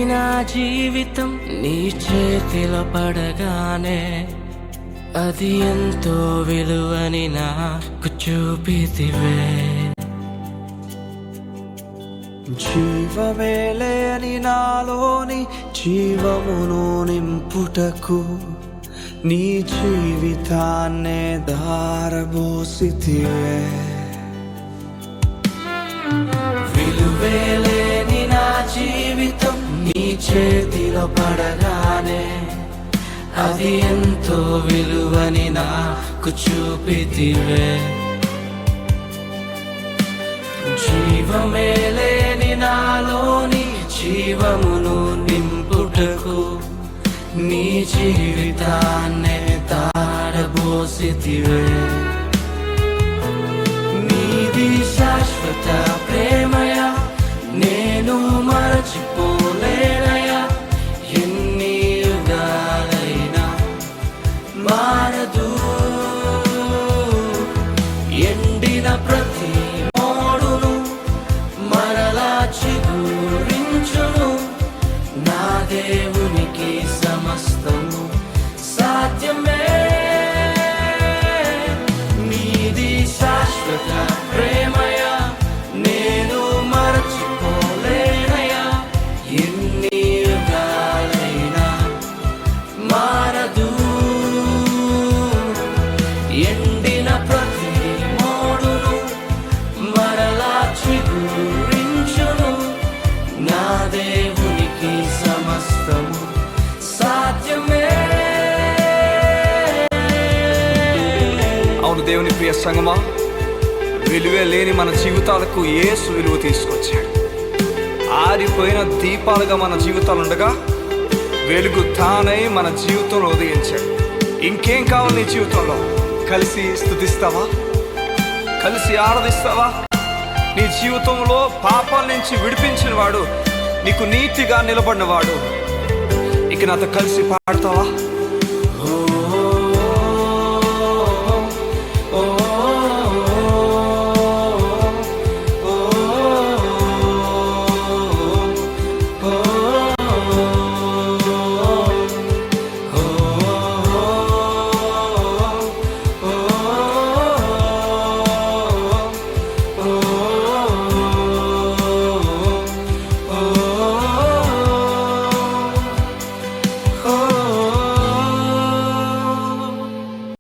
నా జీవితం నీ చేతిలో పడగానే అది ఎంతో విలువని నాకు చూపితివే. జీవమే లేని నాలోని జీవమును నింపుటకు నీ జీవితాన్నే దారబోసితివే. విలువే లేని నా జీవితం నీ చేతిలో పడగానే అది ఎంతో విలువని నాకు చూపితివే. జీవమే లేని నాలోని జీవమును నింపుటకు నీ జీవితాన్నే దారబోసితివే. నీది శాశ్వత ప్రేమయా, నేను మరచిపోలేనయా. ఎన్ని యుగాలైనా మారదు. ఎండిన ప్రతి మోడును మరలా చిగురించును. నా దేవునికి సమస్తము సాధ్యమే. నీది శాశ్వత ప్రేమయా, నేను మరచిపోలేనయా. ఎన్ని యుగాలైనా మారదు. ఎండిన ప్రతి మోడును మరలా చిగురించును. నా దేవునికి సమస్తము సాధ్యమే. అవును దేవుని ప్రియ సంగమా, విలువే లేని మన జీవితాలకు యేసు విలువ తీసుకొచ్చాడు. ఆరిపోయిన దీపాలుగా మన జీవితాలు ఉండగా వెలుగు తానై మన జీవితంలో ఉదయించాడు. ఇంకేం కావాలి నీ జీవితంలో? కలిసి స్తుతిస్తావా? కలిసి ఆరాధిస్తావా? నీ జీవితంలో పాపాల నుంచి విడిపించిన వాడు, నీకు నీతిగా నిలబడిన వాడు, ఇక నాతో కలిసి పాడతావా? ఓ